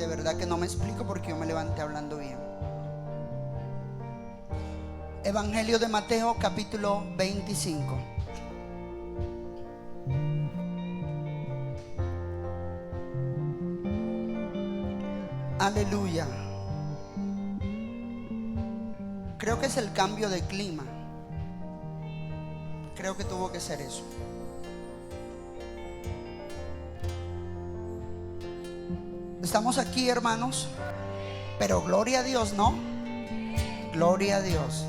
De verdad que no me explico porque yo me levanté hablando bien. Evangelio de Mateo, capítulo 25. Aleluya. Creo que es el cambio de clima. Creo que tuvo que ser eso. Estamos aquí, hermanos, pero gloria a Dios, ¿no? Gloria a Dios.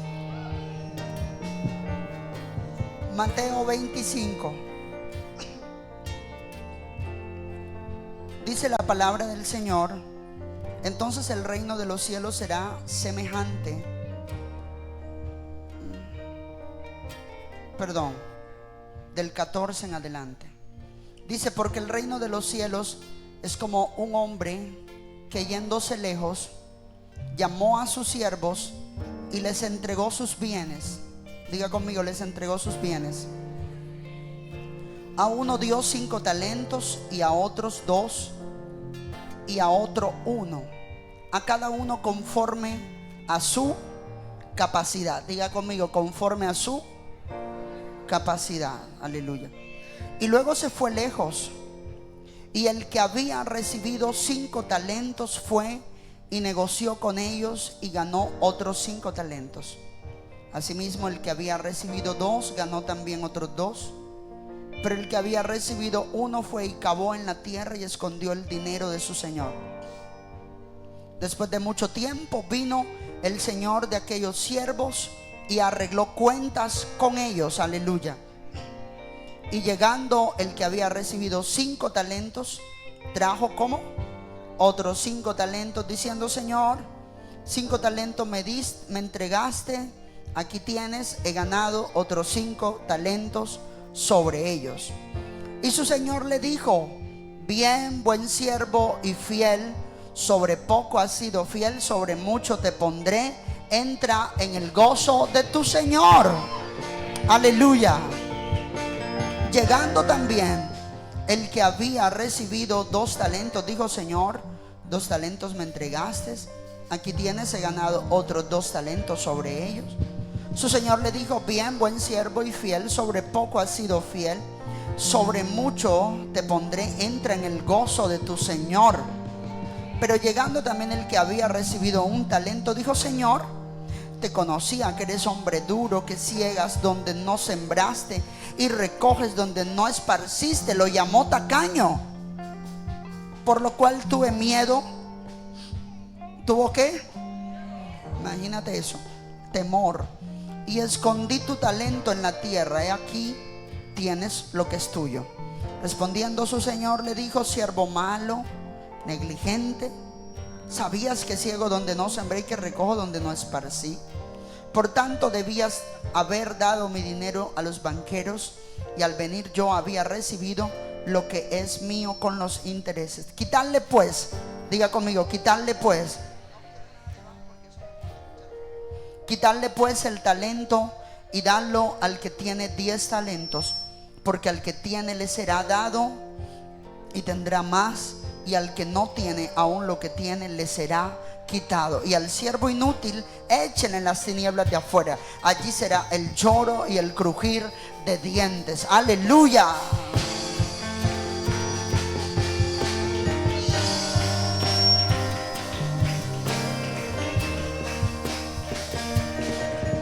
Mateo 25. Dice la palabra del Señor: entonces el reino de los cielos será semejante. Perdón, del 14 en adelante. Dice: porque el reino de los cielos es como un hombre que, yéndose lejos, llamó a sus siervos y les entregó sus bienes. Diga conmigo: les entregó sus bienes. A uno dio 5 talentos, y a otros 2, y a otro 1, a cada uno conforme a su capacidad. Diga conmigo: conforme a su capacidad. Aleluya. Y luego se fue lejos, y el que había recibido 5 talentos fue y negoció con ellos y ganó otros 5 talentos. Asimismo, el que había recibido 2 ganó también otros 2. Pero el que había recibido 1 fue y cavó en la tierra y escondió el dinero de su señor. Después de mucho tiempo vino el señor de aquellos siervos y arregló cuentas con ellos. Aleluya. Y llegando el que había recibido 5 talentos, trajo como otros 5 talentos, diciendo: Señor, 5 talentos me entregaste, aquí tienes, he ganado otros 5 talentos sobre ellos. Y su señor le dijo: bien, buen siervo y fiel, sobre poco has sido fiel, sobre mucho te pondré, entra en el gozo de tu señor. Aleluya. Llegando también el que había recibido 2 talentos, dijo: Señor, 2 talentos me entregaste, aquí tienes, he ganado otros 2 talentos sobre ellos. Su señor le dijo: bien, buen siervo y fiel, sobre poco has sido fiel, sobre mucho te pondré, entra en el gozo de tu señor. Pero llegando también el que había recibido 1 talento, dijo: Señor, te conocía que eres hombre duro, que ciegas donde no sembraste y recoges donde no esparciste. Lo llamó tacaño, por lo cual tuve miedo. ¿Tuvo qué? Imagínate eso, temor. Y escondí tu talento en la tierra, he aquí tienes lo que es tuyo. Respondiendo su señor le dijo: siervo malo, negligente, sabías que ciego donde no sembré y que recojo donde no esparcí. Por tanto debías haber dado mi dinero a los banqueros, y al venir yo había recibido lo que es mío con los intereses. Quitarle pues, diga conmigo, quitarle pues el talento y darlo al que tiene 10 talentos, porque al que tiene le será dado y tendrá más, y al que no tiene, aún lo que tiene le será quitado. Y al siervo inútil échenle en las tinieblas de afuera, allí será el lloro y el crujir de dientes. Aleluya.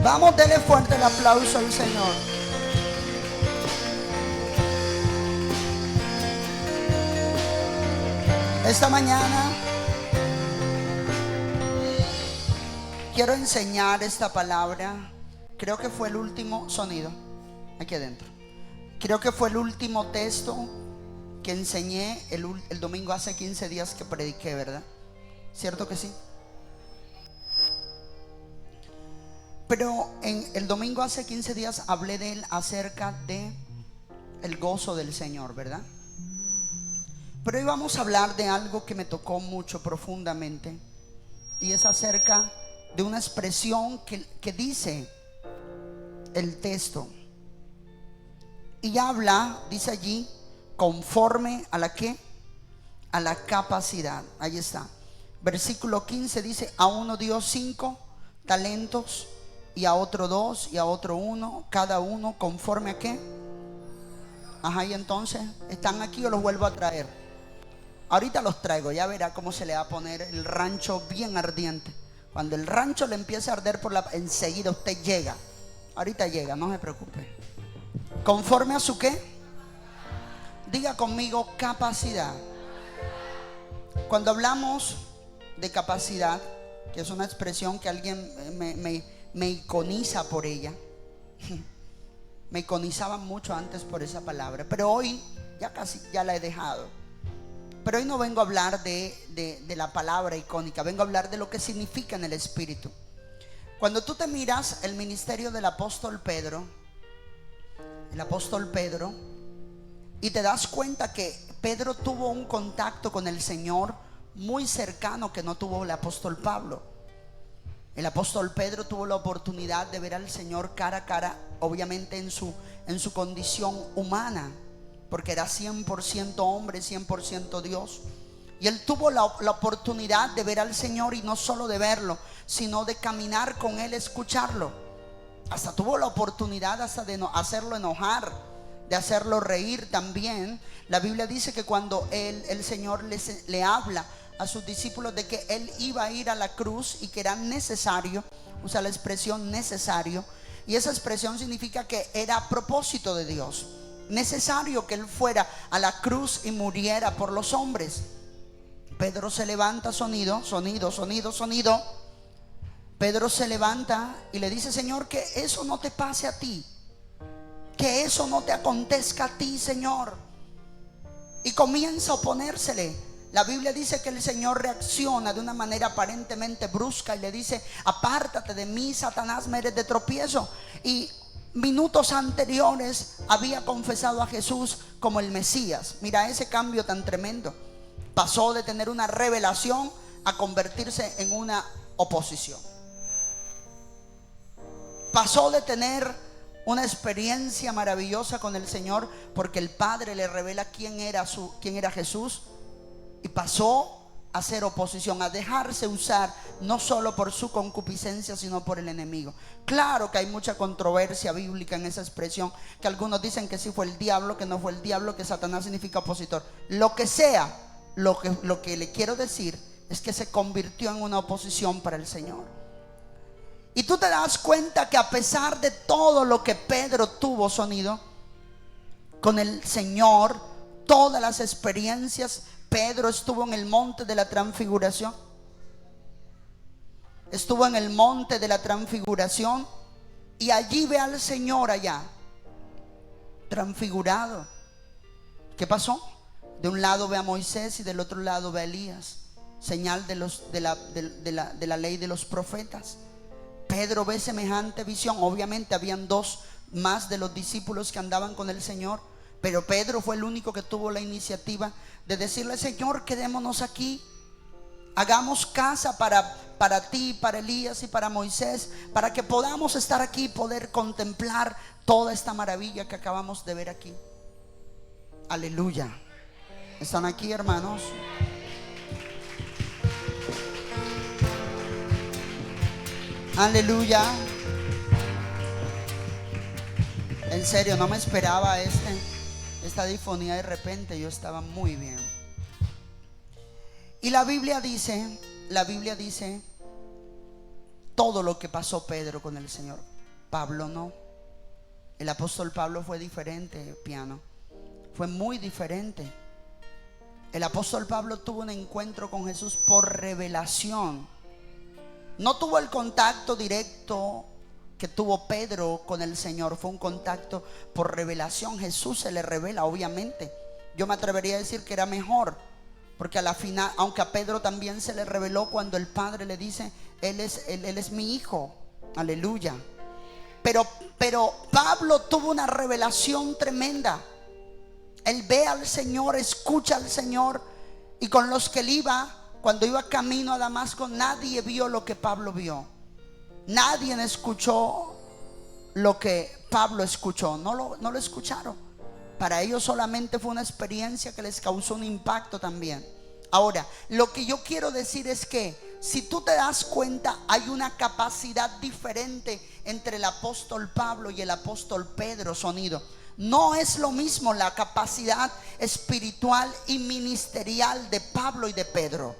Vamos, denle fuerte el aplauso al Señor. Esta mañana quiero enseñar esta palabra. Creo que fue el último sonido aquí adentro. Creo que fue el último texto que enseñé el domingo hace 15 días que prediqué, ¿verdad? ¿Cierto que sí? Pero en el domingo hace 15 días hablé de él acerca de el gozo del Señor, ¿verdad? Pero hoy vamos a hablar de algo que me tocó mucho profundamente, y es acerca de una expresión que dice el texto, y habla, dice allí, conforme a la ¿qué? A la capacidad. Ahí está. Versículo 15 dice: a uno dio 5 talentos, y a otro 2, y a otro 1, cada uno conforme a qué. Ajá, y entonces, ¿están aquí o los vuelvo a traer? Ahorita los traigo, ya verá cómo se le va a poner el rancho bien ardiente. Cuando el rancho le empiece a arder enseguida usted llega. Ahorita llega, no se preocupe. ¿Conforme a su qué? Diga conmigo: capacidad. Cuando hablamos de capacidad, que es una expresión que alguien me iconiza por ella. Me iconizaba mucho antes por esa palabra, pero hoy ya casi ya la he dejado. Pero hoy no vengo a hablar de la palabra icónica, vengo a hablar de lo que significa en el espíritu. Cuando tú te miras el ministerio del apóstol Pedro, y te das cuenta que Pedro tuvo un contacto con el Señor muy cercano que no tuvo el apóstol Pablo. El apóstol Pedro tuvo la oportunidad de ver al Señor cara a cara, obviamente en su condición humana, porque era 100% hombre, 100% Dios. Y él tuvo la oportunidad de ver al Señor, y no solo de verlo, sino de caminar con él, escucharlo. Hasta tuvo la oportunidad hasta de hacerlo enojar, de hacerlo reír también. La Biblia dice que cuando el Señor le habla a sus discípulos de que él iba a ir a la cruz y que era necesario, usa la expresión necesario, y esa expresión significa que era a propósito de Dios, necesario que él fuera a la cruz y muriera por los hombres. Pedro se levanta, sonido. Pedro se levanta y le dice: Señor, que eso no te pase a ti, que eso no te acontezca a ti, Señor. Y comienza a oponérsele. La Biblia dice que el Señor reacciona de una manera aparentemente brusca y le dice: apártate de mí, Satanás, me eres de tropiezo. Y minutos anteriores había confesado a Jesús como el Mesías. Mira ese cambio tan tremendo. Pasó de tener una revelación a convertirse en una oposición. Pasó de tener una experiencia maravillosa con el Señor, porque el Padre le revela quién era Jesús, y pasó a ser oposición, a dejarse usar no solo por su concupiscencia, sino por el enemigo. Claro que hay mucha controversia bíblica en esa expresión, que algunos dicen que sí fue el diablo, que no fue el diablo, que Satanás significa opositor. Lo que sea, lo que le quiero decir es que se convirtió en una oposición para el Señor. Y tú te das cuenta que a pesar de todo lo que Pedro tuvo, sonido, con el Señor, todas las experiencias, Pedro estuvo en el monte de la transfiguración. Estuvo en el monte de la transfiguración, y allí ve al Señor allá, transfigurado. ¿Qué pasó? De un lado ve a Moisés y del otro lado ve a Elías, señal de la ley de los profetas. Pedro ve semejante visión. Obviamente habían dos más de los discípulos que andaban con el Señor, pero Pedro fue el único que tuvo la iniciativa de decirle: Señor, quedémonos aquí, hagamos casa para ti, para Elías y para Moisés, para que podamos estar aquí y poder contemplar toda esta maravilla que acabamos de ver aquí. Aleluya. ¿Están aquí, hermanos? Aleluya. En serio, no me esperaba esta difonía de repente. Yo estaba muy bien. Y la Biblia dice todo lo que pasó Pedro con el Señor. Pablo no. El apóstol Pablo fue diferente, piano. Fue muy diferente. El apóstol Pablo tuvo un encuentro con Jesús por revelación. No tuvo el contacto directo que tuvo Pedro con el Señor. Fue un contacto por revelación. Jesús se le revela, obviamente. Yo me atrevería a decir que era mejor, porque a la final, aunque a Pedro también se le reveló cuando el Padre le dice: Él es mi hijo. Aleluya. Pero Pablo tuvo una revelación tremenda. Él ve al Señor, escucha al Señor. Y con los que él iba, cuando iba camino a Damasco, nadie vio lo que Pablo vio. Nadie escuchó lo que Pablo escuchó. No lo escucharon. Para ellos solamente fue una experiencia que les causó un impacto también. Ahora, lo que yo quiero decir es que si tú te das cuenta, hay una capacidad diferente entre el apóstol Pablo y el apóstol Pedro. Sonido. No es lo mismo la capacidad espiritual y ministerial de Pablo y de Pedro.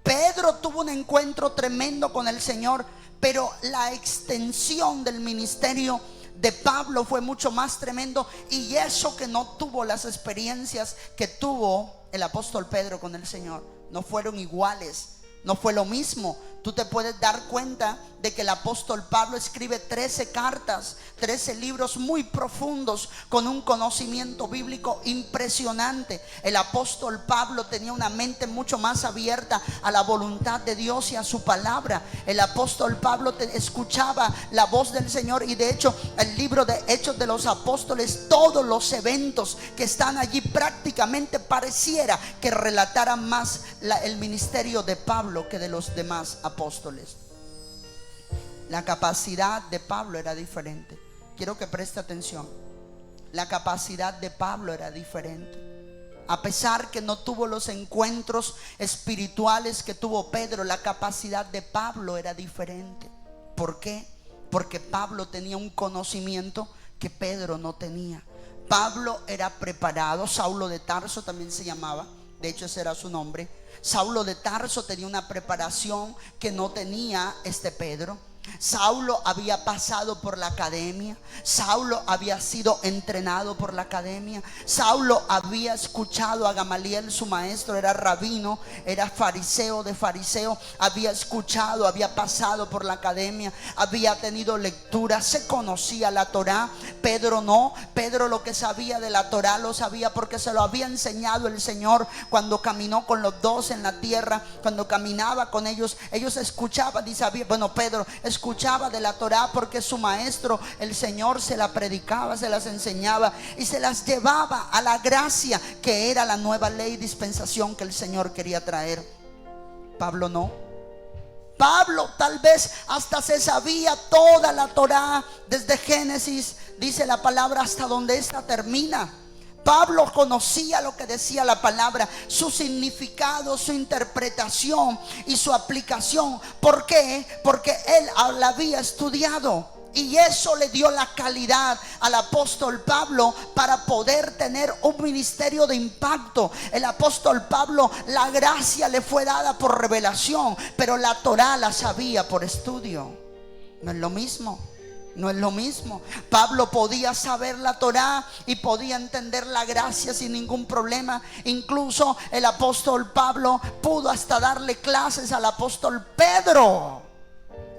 Pedro tuvo un encuentro tremendo con el Señor, pero la extensión del ministerio de Pablo fue mucho más tremendo, y eso que no tuvo las experiencias que tuvo el apóstol Pedro con el Señor. No fueron iguales, no fue lo mismo. Tú te puedes dar cuenta de que el apóstol Pablo escribe 13 cartas, 13 libros muy profundos, con un conocimiento bíblico impresionante. El apóstol Pablo tenía una mente mucho más abierta a la voluntad de Dios y a su palabra. El apóstol Pablo escuchaba la voz del Señor, y de hecho el libro de Hechos de los Apóstoles, todos los eventos que están allí prácticamente pareciera que relataran más el ministerio de Pablo que de los demás apóstoles. La capacidad de Pablo era diferente. Quiero que preste atención. La capacidad de Pablo era diferente. A pesar que no tuvo los encuentros espirituales que tuvo Pedro, la capacidad de Pablo era diferente. ¿Por qué? Porque Pablo tenía un conocimiento que Pedro no tenía. Pablo era preparado. Saulo de Tarso también se llamaba, de hecho ese era su nombre. Saulo de Tarso tenía una preparación que no tenía Pedro. Saulo había pasado por la academia. Saulo había sido entrenado por la academia. Saulo había escuchado a Gamaliel, su maestro, era rabino, era fariseo de fariseo. Había escuchado, había pasado por la academia, había tenido lectura, se conocía la Torá. Pedro no. Pedro lo que sabía de la Torá lo sabía porque se lo había enseñado el Señor cuando caminó con los dos en la tierra. Cuando caminaba con ellos, ellos escuchaban y sabían. Bueno, Pedro escuchaba de la Torá porque su maestro, el Señor, se la predicaba, se las enseñaba y se las llevaba a la gracia que era la nueva ley, dispensación que el Señor quería traer. Pablo no. Pablo tal vez hasta se sabía toda la Torá desde Génesis, dice la palabra, hasta donde esta termina. Pablo conocía lo que decía la palabra, su significado, su interpretación y su aplicación. ¿Por qué? Porque él la había estudiado. Y eso le dio la calidad al apóstol Pablo para poder tener un ministerio de impacto. El apóstol Pablo, la gracia le fue dada por revelación, pero la Torá la sabía por estudio. No es lo mismo. No es lo mismo. Pablo podía saber la Torá y podía entender la gracia sin ningún problema. Incluso el apóstol Pablo pudo hasta darle clases al apóstol Pedro,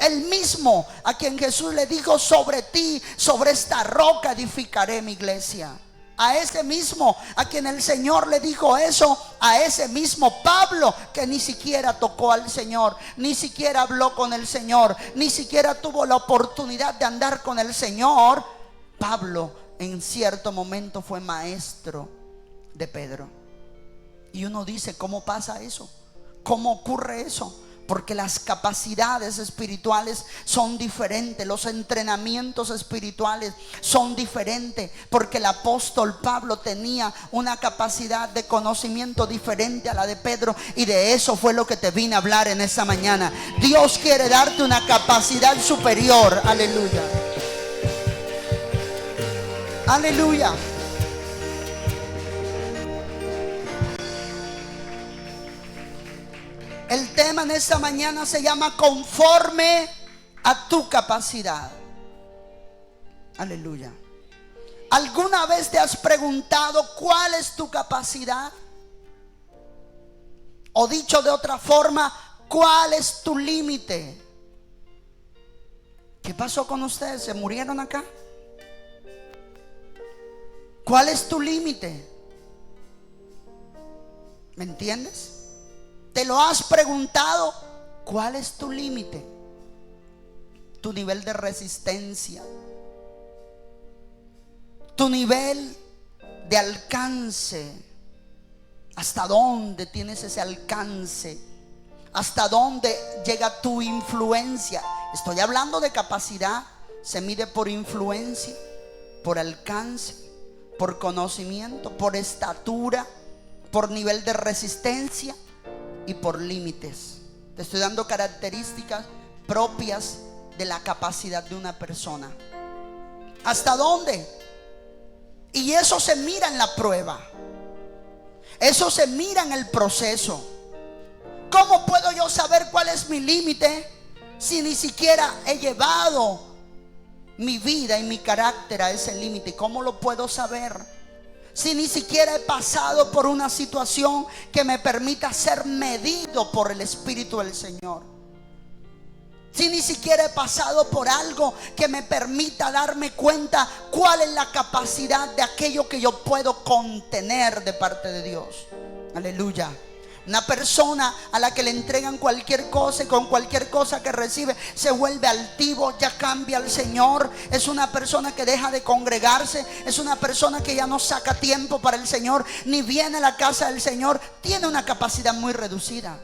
el mismo a quien Jesús le dijo: sobre ti, sobre esta roca edificaré mi iglesia. A ese mismo a quien el Señor le dijo eso, a ese mismo Pablo, que ni siquiera tocó al Señor, ni siquiera habló con el Señor, ni siquiera tuvo la oportunidad de andar con el Señor. Pablo en cierto momento fue maestro de Pedro. Y uno dice: ¿cómo pasa eso? ¿Cómo ocurre eso? Porque las capacidades espirituales son diferentes, los entrenamientos espirituales son diferentes. Porque el apóstol Pablo tenía una capacidad de conocimiento diferente a la de Pedro, y de eso fue lo que te vine a hablar en esta mañana. Dios quiere darte una capacidad superior. Aleluya. Aleluya. El tema en esta mañana se llama conforme a tu capacidad. Aleluya. ¿Alguna vez te has preguntado cuál es tu capacidad? O dicho de otra forma, ¿cuál es tu límite? ¿Qué pasó con ustedes? ¿Se murieron acá? ¿Cuál es tu límite? ¿Me entiendes? ¿Te lo has preguntado? ¿Cuál es tu límite? Tu nivel de resistencia, tu nivel de alcance. ¿Hasta dónde tienes ese alcance? ¿Hasta dónde llega tu influencia? Estoy hablando de capacidad. Se mide por influencia, por alcance, por conocimiento, por estatura. por nivel de resistencia y por límites. Te estoy dando características propias de la capacidad de una persona. ¿Hasta dónde? Y eso se mira en la prueba. Eso se mira en el proceso. ¿Cómo puedo yo saber cuál es mi límite si ni siquiera he llevado mi vida y mi carácter a ese límite? ¿Cómo lo puedo saber si ni siquiera he pasado por una situación que me permita ser medido por el Espíritu del Señor? Si ni siquiera he pasado por algo que me permita darme cuenta cuál es la capacidad de aquello que yo puedo contener de parte de Dios. Aleluya. Una persona a la que le entregan cualquier cosa y con cualquier cosa que recibe se vuelve altivo, ya cambia al Señor. Es una persona que deja de congregarse. Es una persona que ya no saca tiempo para el Señor, ni viene a la casa del Señor. Tiene una capacidad muy reducida.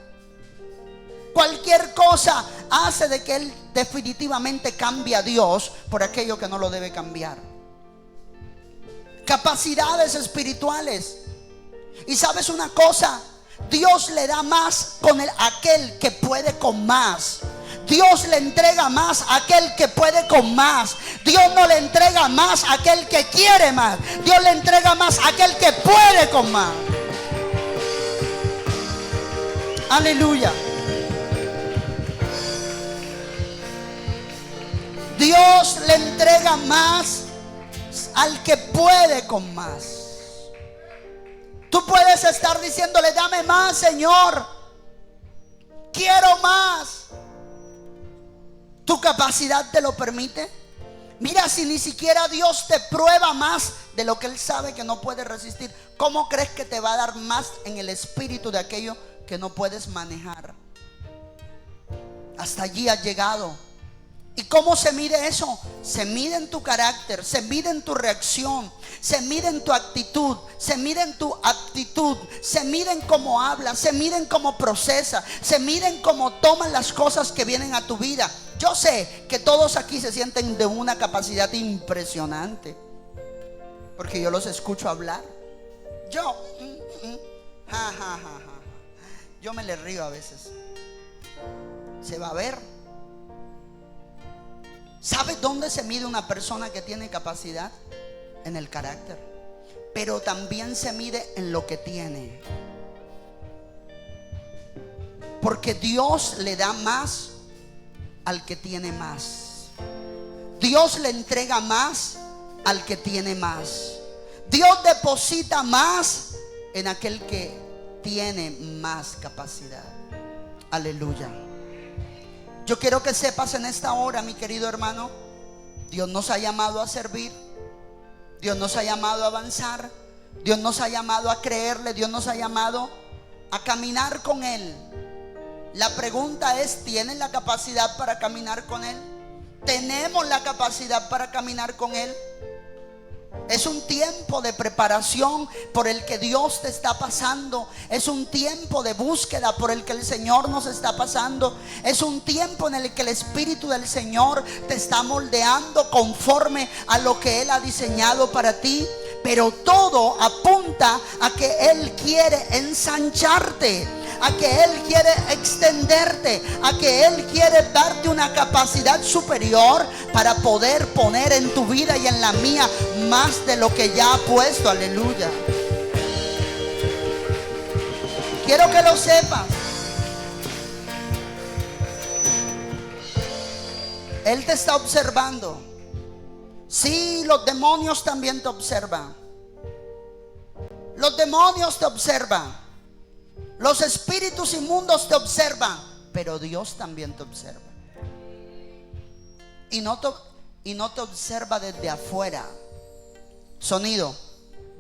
Cualquier cosa hace de que él definitivamente cambie a Dios por aquello que no lo debe cambiar. Capacidades espirituales. Y sabes una cosa, Dios le da más con aquel que puede con más. Dios le entrega más a aquel que puede con más. Dios no le entrega más a aquel que quiere más. Dios le entrega más a aquel que puede con más. Aleluya. Dios le entrega más al que puede con más. Tú puedes estar diciéndole: dame más, Señor, quiero más. ¿Tu capacidad te lo permite? Mira, si ni siquiera Dios te prueba más de lo que Él sabe que no puedes resistir, ¿cómo crees que te va a dar más en el espíritu de aquello que no puedes manejar? Hasta allí has llegado. ¿Y cómo se mide eso? Se mide en tu carácter, se mide en tu reacción, se mide en tu actitud, se mide en tu actitud, se mide en cómo hablas, se mide en cómo procesas, se mide en cómo tomas las cosas que vienen a tu vida. Yo sé que todos aquí se sienten de una capacidad impresionante, porque yo los escucho hablar. Yo me le río a veces. Se va a ver. ¿Sabes dónde se mide una persona que tiene capacidad? En el carácter. Pero también se mide en lo que tiene. Porque Dios le da más al que tiene más. Dios le entrega más al que tiene más. Dios deposita más en aquel que tiene más capacidad. Aleluya. Yo quiero que sepas en esta hora, mi querido hermano, Dios nos ha llamado a servir. Dios nos ha llamado a avanzar. Dios nos ha llamado a creerle. Dios nos ha llamado a caminar con Él. La pregunta es: ¿tienes la capacidad para caminar con Él? ¿Tenemos la capacidad para caminar con Él? Es un tiempo de preparación por el que Dios te está pasando. Es un tiempo de búsqueda por el que el Señor nos está pasando. Es un tiempo en el que el Espíritu del Señor te está moldeando conforme a lo que Él ha diseñado para ti. Pero todo apunta a que Él quiere ensancharte, a que Él quiere extenderte, a que Él quiere darte una capacidad superior para poder poner en tu vida y en la mía más de lo que ya ha puesto. Aleluya. Quiero que lo sepas. Él te está observando. Sí, los demonios también te observan. Los demonios te observan. Los espíritus inmundos te observan. Pero Dios también te observa. Y no te observa desde afuera. Sonido.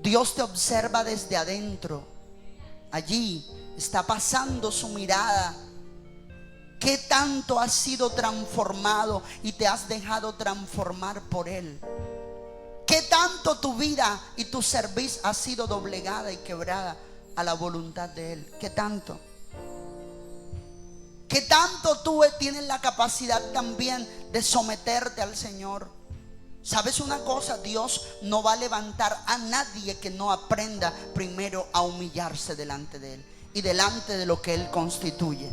Dios te observa desde adentro. Allí está pasando su mirada. ¿Qué tanto has sido transformado y te has dejado transformar por Él? ¿Qué tanto tu vida y tu servicio ha sido doblegada y quebrada a la voluntad de Él? ¿Qué tanto? ¿Qué tanto tú tienes la capacidad también de someterte al Señor? ¿Sabes una cosa? Dios no va a levantar a nadie que no aprenda primero a humillarse delante de Él y delante de lo que Él constituye.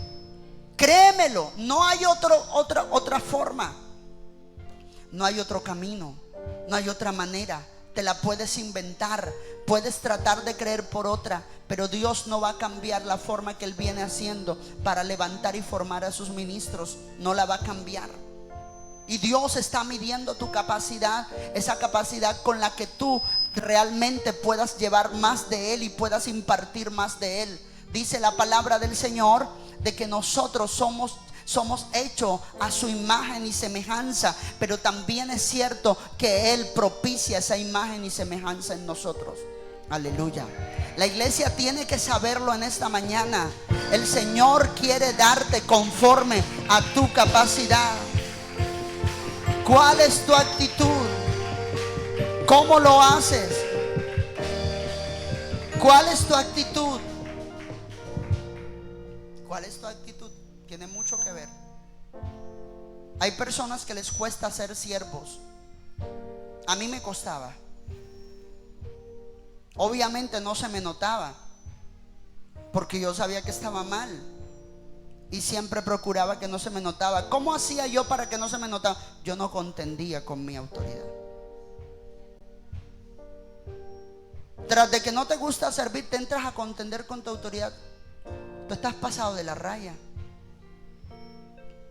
Créemelo, no hay otra forma. No hay otro camino, no hay otra manera. Te la puedes inventar, puedes tratar de creer por otra, pero Dios no va a cambiar la forma que Él viene haciendo para levantar y formar a sus ministros. No la va a cambiar. Y Dios está midiendo tu capacidad, esa capacidad con la que tú realmente puedas llevar más de Él y puedas impartir más de Él. Dice la palabra del Señor de que nosotros somos hechos a su imagen y semejanza, pero también es cierto que Él propicia esa imagen y semejanza en nosotros. Aleluya. La iglesia tiene que saberlo en esta mañana. El Señor quiere darte conforme a tu capacidad. ¿Cuál es tu actitud? ¿Cómo lo haces? ¿Cuál es tu actitud? ¿Cuál es tu actitud? Tiene mucho que ver. Hay personas que les cuesta ser siervos. A mí me costaba. Obviamente no se me notaba, porque yo sabía que estaba mal y siempre procuraba que no se me notaba. ¿Cómo hacía yo para que no se me notaba? Yo no contendía con mi autoridad. Tras de que no te gusta servir, te entras a contender con tu autoridad. Tú estás pasado de la raya.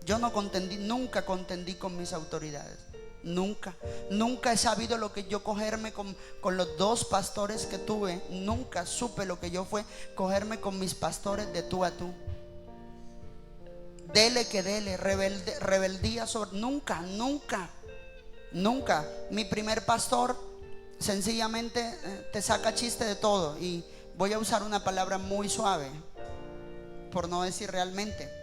Yo no contendí, nunca contendí con mis autoridades. Nunca he sabido lo que yo cogerme con los dos pastores que tuve. Nunca supe lo que yo fue cogerme con mis pastores de tú a tú. Dele que dele, rebeldía sobre. Nunca. Mi primer pastor sencillamente te saca chiste de todo. Y voy a usar una palabra muy suave, por no decir realmente.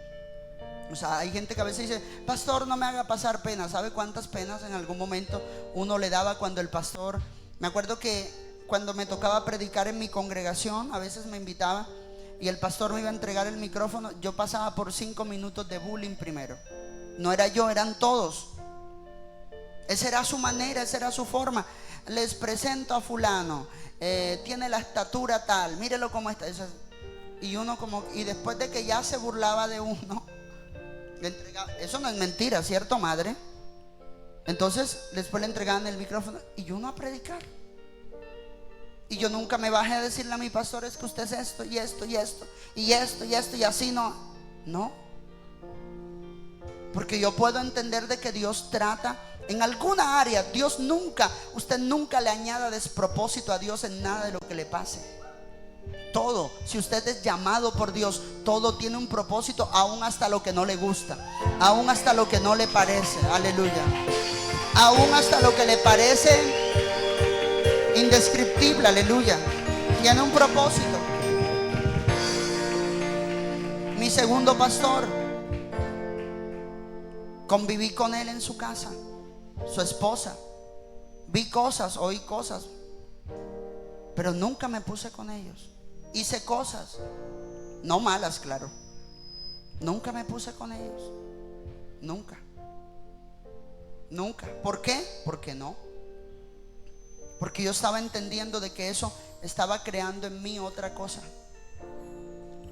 O sea, hay gente que a veces dice: pastor, no me haga pasar pena. ¿Sabe cuántas penas en algún momento uno le daba cuando el pastor? Me acuerdo que cuando me tocaba predicar en mi congregación, a veces me invitaba y el pastor me iba a entregar el micrófono. Yo pasaba por 5 minutos de bullying primero. No era yo, eran todos. Esa era su manera, esa era su forma. Les presento a fulano, tiene la estatura tal, mírelo cómo está. Y después de que ya se burlaba de uno, le entregaba. Eso no es mentira, ¿cierto, madre? Entonces después le entregaban el micrófono y uno a predicar. Y yo nunca me bajé a decirle a mi pastor: es que usted es esto y esto y esto y esto y esto y así. No, porque yo puedo entender de que Dios trata en alguna área. Usted nunca le añada despropósito a Dios en nada de lo que le pase. Todo, si usted es llamado por Dios, todo tiene un propósito, aún hasta lo que no le gusta, aún hasta lo que no le parece. Aleluya. Aún hasta lo que le parece indescriptible. Aleluya. Tiene un propósito. Mi segundo pastor, conviví con él en su casa, su esposa. Vi cosas, oí cosas, pero nunca me puse con ellos. Hice cosas, no malas, claro. Nunca me puse con ellos. Nunca. ¿Por qué? Porque no. Porque yo estaba entendiendo de que eso estaba creando en mí otra cosa.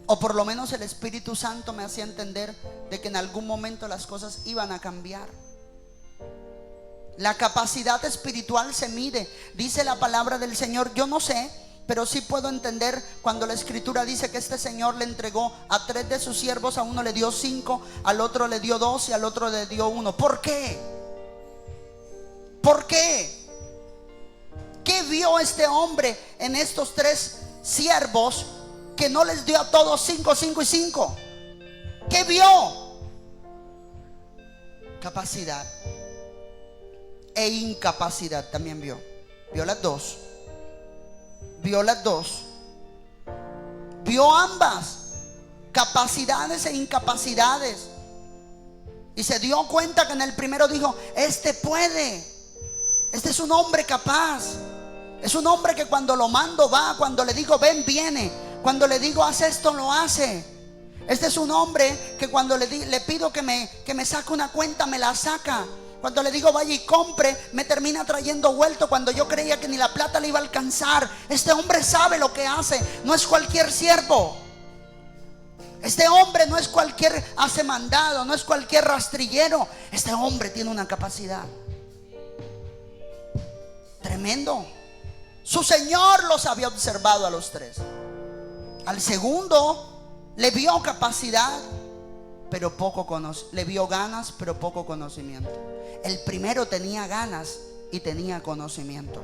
O por lo menos el Espíritu Santo me hacía entender de que en algún momento las cosas iban a cambiar. La capacidad espiritual se mide. Dice la palabra del Señor. Yo no sé, pero sí puedo entender cuando la Escritura dice que este Señor le entregó a 3 de sus siervos. A uno le dio 5, al otro le dio 2 y al otro le dio 1. ¿Por qué? ¿Por qué? ¿Qué vio este hombre en estos 3 siervos que no les dio a todos 5, 5 y 5? ¿Qué vio? Capacidad e incapacidad también vio. Vio las dos. Vio ambas, capacidades e incapacidades. Y se dio cuenta que en el primero dijo: este puede, este es un hombre capaz. Es un hombre que cuando lo mando va, cuando le digo ven, viene, cuando le digo haz esto, lo hace. Este es un hombre que cuando le pido que me saque una cuenta, me la saca. Cuando le digo vaya y compre, me termina trayendo vuelto cuando yo creía que ni la plata le iba a alcanzar. Este hombre sabe lo que hace, no es cualquier siervo. Este hombre no es cualquier hacemandado, no es cualquier rastrillero. Este hombre tiene una capacidad tremendo. Su señor los había observado a los tres. Al segundo le vio capacidad, pero poco le vio ganas, pero poco conocimiento. El primero tenía ganas y tenía conocimiento.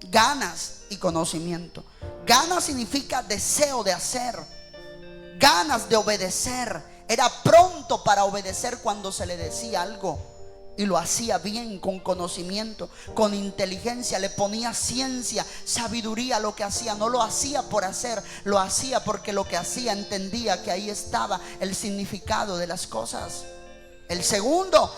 Ganas y conocimiento. Ganas significa deseo de hacer, ganas de obedecer. Era pronto para obedecer cuando se le decía algo, y lo hacía bien, con conocimiento, con inteligencia. Le ponía ciencia, sabiduría a lo que hacía. No lo hacía por hacer, lo hacía porque lo que hacía entendía que ahí estaba el significado de las cosas. El segundo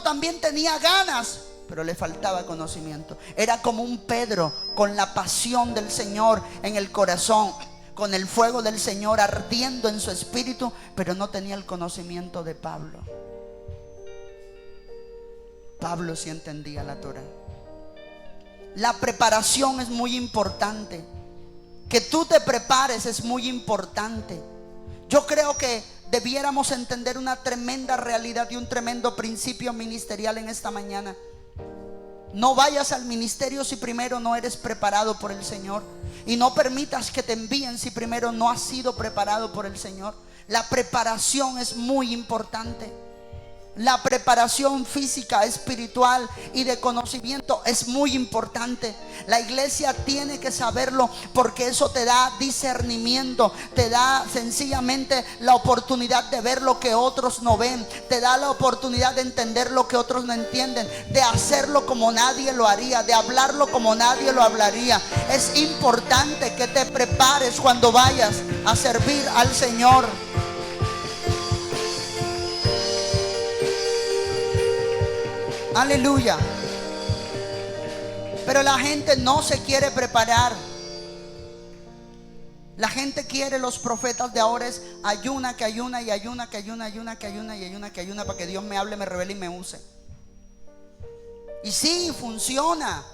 también tenía ganas, pero le faltaba conocimiento. Era como un Pedro con la pasión del Señor en el corazón, con el fuego del Señor ardiendo en su espíritu, pero no tenía el conocimiento de Pablo. Pablo sí entendía la Torá. La preparación es muy importante. Que tú te prepares es muy importante. Yo creo que debiéramos entender una tremenda realidad y un tremendo principio ministerial en esta mañana. No vayas al ministerio si primero no eres preparado por el Señor. Y no permitas que te envíen si primero no has sido preparado por el Señor. La preparación es muy importante. La preparación física, espiritual y de conocimiento es muy importante. La iglesia tiene que saberlo, porque eso te da discernimiento, te da sencillamente la oportunidad de ver lo que otros no ven, te da la oportunidad de entender lo que otros no entienden, de hacerlo como nadie lo haría, de hablarlo como nadie lo hablaría. Es importante que te prepares cuando vayas a servir al Señor. Aleluya. Pero la gente no se quiere preparar. La gente quiere, los profetas de ahora es ayuna, que ayuna y ayuna, que ayuna, ayuna, que ayuna y ayuna, que ayuna, para que Dios me hable, me revele y me use. Y sí, funciona.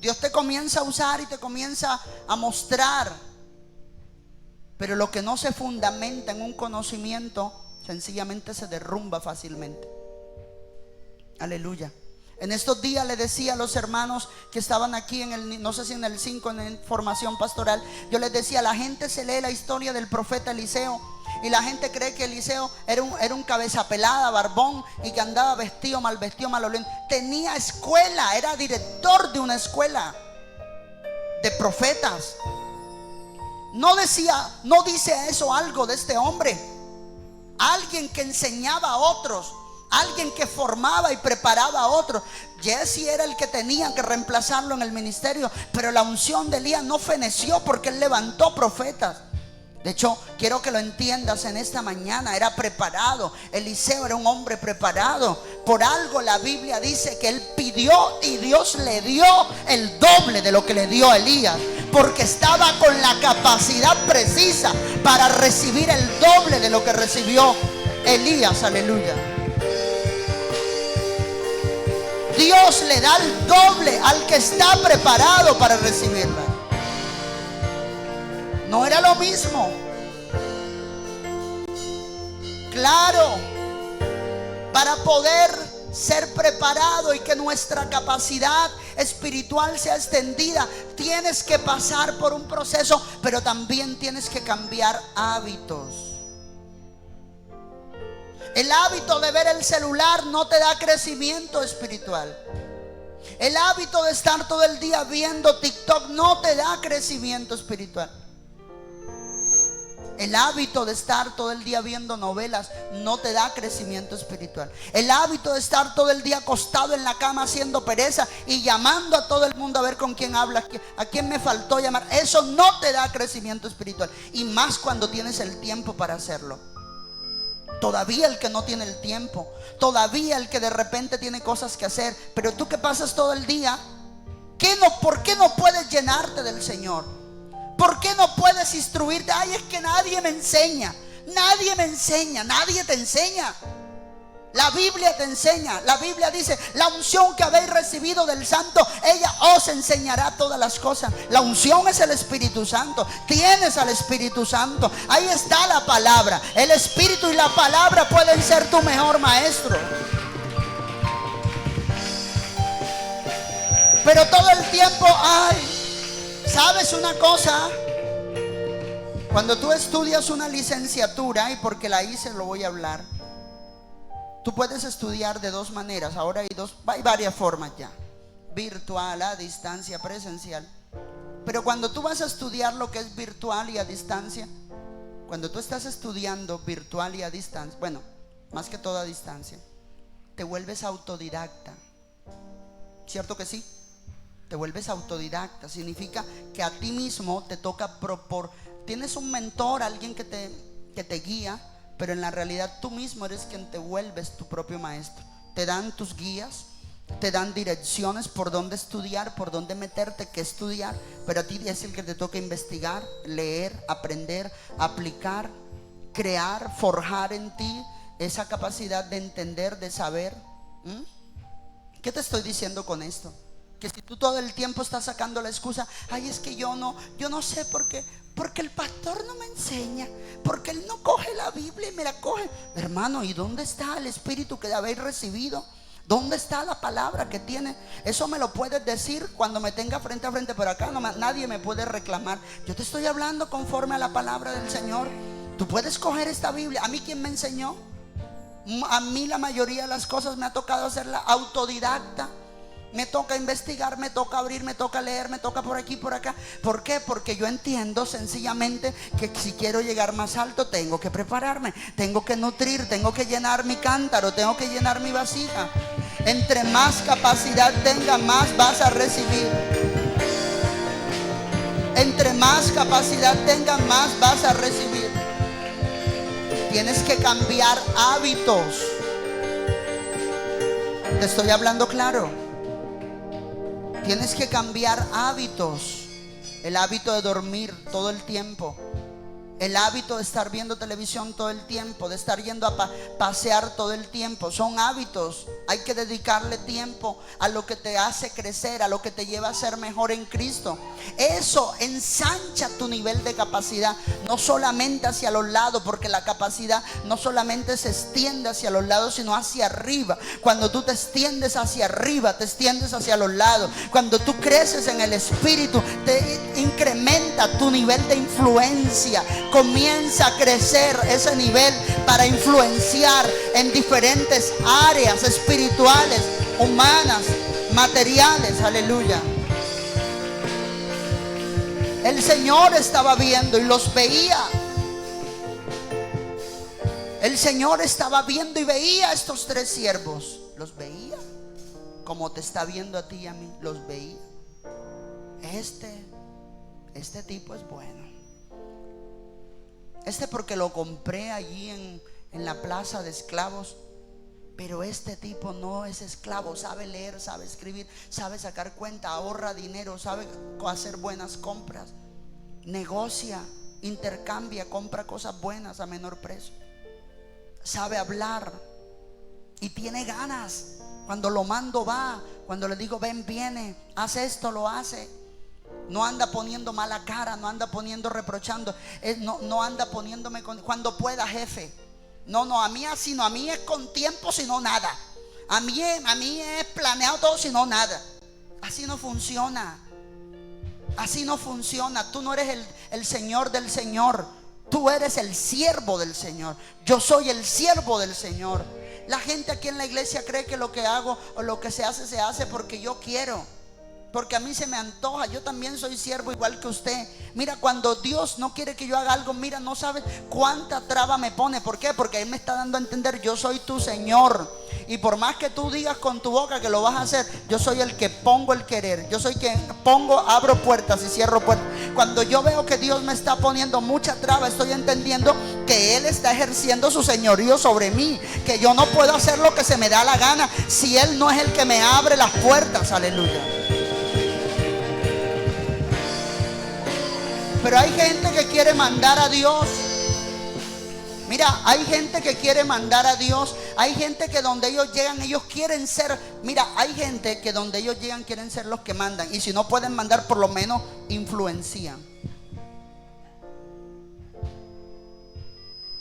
Dios te comienza a usar y te comienza a mostrar. Pero lo que no se fundamenta en un conocimiento, sencillamente se derrumba fácilmente. Aleluya. En estos días le decía a los hermanos que estaban aquí en el, no sé si en el 5, en formación pastoral, yo les decía, la gente se lee la historia del profeta Eliseo y la gente cree que Eliseo era un cabeza pelada, barbón, y que andaba vestido, maloliente. Tenía escuela, era director de una escuela de profetas. No dice eso algo de este hombre. Alguien que enseñaba a otros, alguien que formaba y preparaba a otros. Jesse era el que tenía que reemplazarlo en el ministerio, pero la unción de Elías no feneció porque él levantó profetas. De hecho, quiero que lo entiendas en esta mañana. Era preparado. Eliseo era un hombre preparado. Por algo la Biblia dice que él pidió y Dios le dio el doble de lo que le dio a Elías, porque estaba con la capacidad precisa para recibir el doble de lo que recibió Elías. Aleluya. Dios le da el doble al que está preparado para recibirla. No era lo mismo. Claro, para poder ser preparado y que nuestra capacidad espiritual sea extendida, tienes que pasar por un proceso, pero también tienes que cambiar hábitos. El hábito de ver el celular no te da crecimiento espiritual. El hábito de estar todo el día viendo TikTok no te da crecimiento espiritual. El hábito de estar todo el día viendo novelas no te da crecimiento espiritual. El hábito de estar todo el día acostado en la cama haciendo pereza y llamando a todo el mundo a ver con quién hablas, a quién me faltó llamar, eso no te da crecimiento espiritual. Y más cuando tienes el tiempo para hacerlo. Todavía el que no tiene el tiempo, todavía el que de repente tiene cosas que hacer, pero tú que pasas todo el día, ¿por qué no puedes llenarte del Señor? ¿Por qué no puedes instruirte? Ay, es que nadie me enseña, nadie te enseña. La Biblia te enseña, la Biblia dice: la unción que habéis recibido del Santo, ella os enseñará todas las cosas. La unción es el Espíritu Santo. Tienes al Espíritu Santo. Ahí está la palabra. El Espíritu y la palabra pueden ser tu mejor maestro. Pero todo el tiempo ¿sabes una cosa? Cuando tú estudias una licenciatura, y porque la hice lo voy a hablar, tú puedes estudiar de dos maneras. Ahora hay varias formas ya: virtual, a distancia, presencial. Pero cuando tú vas a estudiar lo que es virtual y a distancia, cuando tú estás estudiando virtual y a distancia, bueno, más que todo a distancia, te vuelves autodidacta. ¿Cierto que sí? Te vuelves autodidacta. Significa que a ti mismo te toca tienes un mentor, alguien que te guía, pero en la realidad tú mismo eres quien te vuelves tu propio maestro. Te dan tus guías, te dan direcciones por dónde estudiar, por dónde meterte, qué estudiar, pero a ti es el que te toca investigar, leer, aprender, aplicar, crear, forjar en ti esa capacidad de entender, de saber. ¿Qué te estoy diciendo con esto? Que si tú todo el tiempo estás sacando la excusa: ay, es que yo no sé por qué, porque el pastor no me enseña, porque él no coge la Biblia y me la coge. Hermano, ¿y dónde está el Espíritu que habéis recibido? ¿Dónde está la palabra que tiene? Eso me lo puedes decir cuando me tenga frente a frente, pero acá nadie me puede reclamar. Yo te estoy hablando conforme a la palabra del Señor. Tú puedes coger esta Biblia. ¿A mí quién me enseñó? A mí la mayoría de las cosas me ha tocado hacerla autodidacta. Me toca investigar, me toca abrir, me toca leer, me toca por aquí, por acá. ¿Por qué? Porque yo entiendo sencillamente que si quiero llegar más alto, tengo que prepararme, tengo que nutrir, tengo que llenar mi cántaro, tengo que llenar mi vasija. Entre más capacidad tenga, más vas a recibir. Entre más capacidad tenga, más vas a recibir. Tienes que cambiar hábitos. Te estoy hablando claro. Tienes que cambiar hábitos. El hábito de dormir todo el tiempo, el hábito de estar viendo televisión todo el tiempo, de estar yendo a pasear todo el tiempo, son hábitos. Hay que dedicarle tiempo a lo que te hace crecer, a lo que te lleva a ser mejor en Cristo. Eso ensancha tu nivel de capacidad, no solamente hacia los lados, porque la capacidad no solamente se extiende hacia los lados, sino hacia arriba. Cuando tú te extiendes hacia arriba, te extiendes hacia los lados. Cuando tú creces en el Espíritu, te incrementa tu nivel de influencia. Comienza a crecer ese nivel para influenciar en diferentes áreas espirituales, humanas, materiales. Aleluya. El Señor estaba viendo y los veía. El Señor estaba viendo y veía a estos tres siervos. Los veía como te está viendo a ti y a mí. Los veía. Este tipo es bueno. Porque lo compré allí en la plaza de esclavos. Pero este tipo no es esclavo. Sabe leer, sabe escribir, sabe sacar cuenta, ahorra dinero, sabe hacer buenas compras, negocia, intercambia, compra cosas buenas a menor precio, sabe hablar y tiene ganas. Cuando lo mando va, cuando le digo ven, viene, haz esto, lo hace. No anda poniendo mala cara, no anda poniendo reprochando, no anda poniéndome cuando pueda, jefe. No, a mí así no, a mí es con tiempo, sino nada. A mí es planeado todo, sino nada. Así no funciona. Así no funciona. Tú no eres el Señor del Señor. Tú eres el siervo del Señor. Yo soy el siervo del Señor. La gente aquí en la iglesia cree que lo que hago o lo que se hace porque yo quiero, porque a mí se me antoja. Yo también soy siervo igual que usted. Mira, cuando Dios no quiere que yo haga algo, mira, no sabes cuánta traba me pone. ¿Por qué? Porque Él me está dando a entender: yo soy tu Señor. Y por más que tú digas con tu boca que lo vas a hacer, yo soy el que pongo el querer. Yo soy quien abro puertas y cierro puertas. Cuando yo veo que Dios me está poniendo mucha traba, estoy entendiendo que Él está ejerciendo su señorío sobre mí, que yo no puedo hacer lo que se me da la gana si Él no es el que me abre las puertas. Aleluya. Pero hay gente que quiere mandar a Dios. Mira, hay gente que quiere mandar a Dios. Hay gente que donde ellos llegan, ellos quieren ser. Mira, hay gente que donde ellos llegan quieren ser los que mandan. Y si no pueden mandar, por lo menos influencian.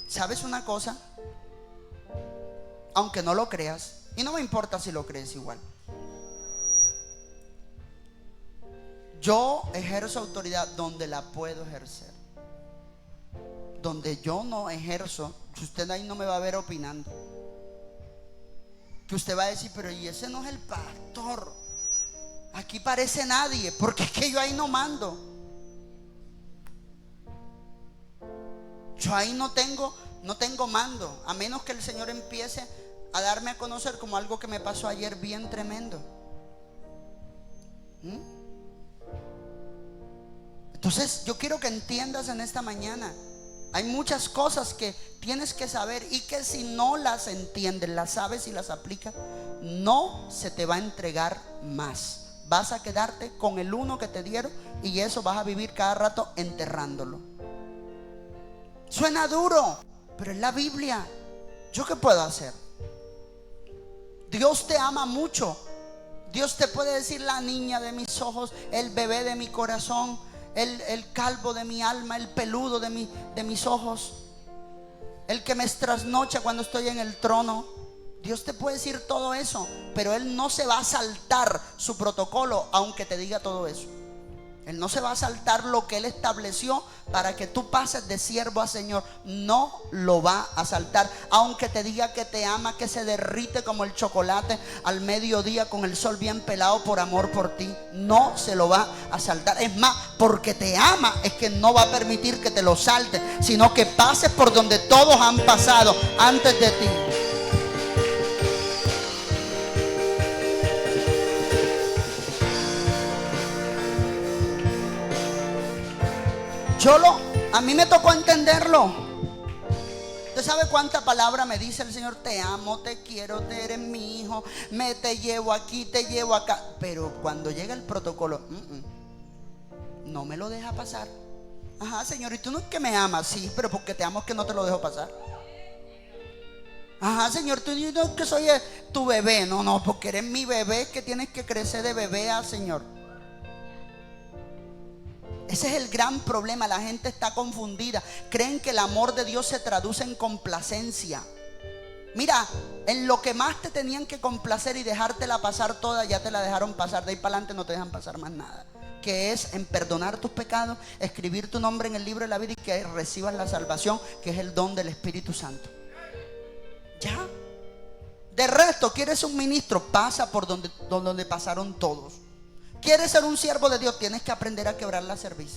¿Sabes una cosa? Aunque no lo creas, y no me importa si lo crees igual, yo ejerzo autoridad donde la puedo ejercer. Donde yo no ejerzo, usted ahí no me va a ver opinando. Que usted va a decir, pero y ese no es el pastor, aquí parece nadie, porque es que yo ahí no mando. Yo ahí no tengo mando, a menos que el Señor empiece a darme a conocer, como algo que me pasó ayer bien tremendo. Entonces yo quiero que entiendas en esta mañana, hay muchas cosas que tienes que saber y que si no las entiendes, las sabes y las aplicas, no se te va a entregar más. Vas a quedarte con el uno que te dieron y eso vas a vivir cada rato enterrándolo. Suena duro, pero es la Biblia. ¿Yo qué puedo hacer? Dios te ama mucho. Dios te puede decir: la niña de mis ojos, el bebé de mi corazón, el calvo de mi alma, el peludo de mis ojos, el que me trasnocha cuando estoy en el trono. Dios te puede decir todo eso, pero Él no se va a saltar su protocolo aunque te diga todo eso. Él no se va a saltar lo que Él estableció para que tú pases de siervo a Señor. No lo va a saltar. Aunque te diga que te ama, que se derrite como el chocolate al mediodía con el sol bien pelado por amor por ti, no se lo va a saltar. Es más, porque te ama es que no va a permitir que te lo salte, sino que pases por donde todos han pasado antes de ti. A mí me tocó entenderlo. ¿Usted sabe cuánta palabra me dice el Señor? Te amo, te quiero, te eres mi hijo, te llevo aquí, te llevo acá. Pero cuando llega el protocolo, no me lo deja pasar. Ajá, Señor, ¿y tú no es que me amas? Sí, pero porque te amo es que no te lo dejo pasar. Ajá, Señor, tú no es que soy tu bebé. No, porque eres mi bebé, que tienes que crecer de bebé a Señor. Ese es el gran problema. La gente está confundida. Creen que el amor de Dios se traduce en complacencia. Mira, en lo que más te tenían que complacer y dejártela pasar toda, ya te la dejaron pasar. De ahí para adelante no te dejan pasar más nada. Que es en perdonar tus pecados, escribir tu nombre en el libro de la vida y que recibas la salvación, que es el don del Espíritu Santo. Ya. De resto, ¿quieres un ministro? Pasa por donde pasaron todos. ¿Quieres ser un siervo de Dios? Tienes que aprender a quebrar la cerviz.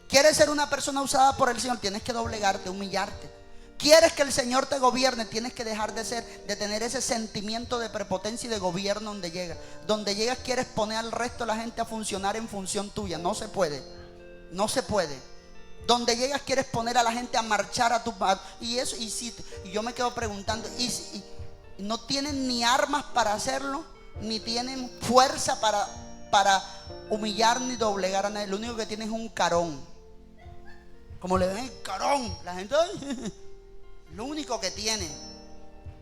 ¿Quieres ser una persona usada por el Señor? Tienes que doblegarte, humillarte. ¿Quieres que el Señor te gobierne? Tienes que dejar de tener ese sentimiento de prepotencia y de gobierno donde llegas. Donde llegas quieres poner al resto de la gente a funcionar en función tuya. No se puede. No se puede. Donde llegas quieres poner a la gente a marchar a tu... Y yo me quedo preguntando, y no tienen ni armas para hacerlo, ni tienen fuerza para humillar ni doblegar a nadie. Lo único que tiene es un carón. Como le ven el carón, la gente, lo único que tiene.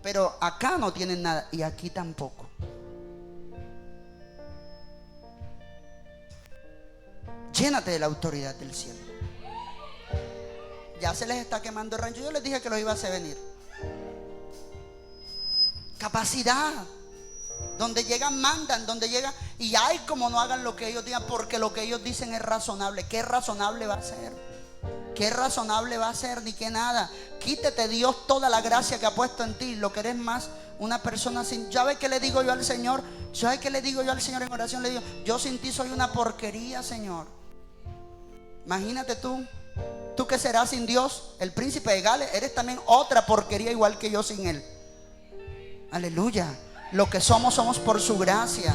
Pero acá no tienen nada y aquí tampoco. Llénate de la autoridad del cielo. Ya se les está quemando el rancho. Yo les dije que los iba a hacer venir. Capacidad. Donde llegan mandan, donde llegan. Y hay como no hagan lo que ellos digan, porque lo que ellos dicen es razonable. ¿Qué razonable va a ser? ¿Qué razonable va a ser? Ni que nada. Quítete Dios toda la gracia que ha puesto en ti. Lo que eres más una persona sin... ¿Sabes qué le digo yo al Señor? ¿Sabes qué le digo yo al Señor en oración? Le digo: yo sin ti soy una porquería, Señor. Imagínate tú que serás sin Dios, el príncipe de Gales, eres también otra porquería igual que yo sin Él. Aleluya. Lo que somos por su gracia.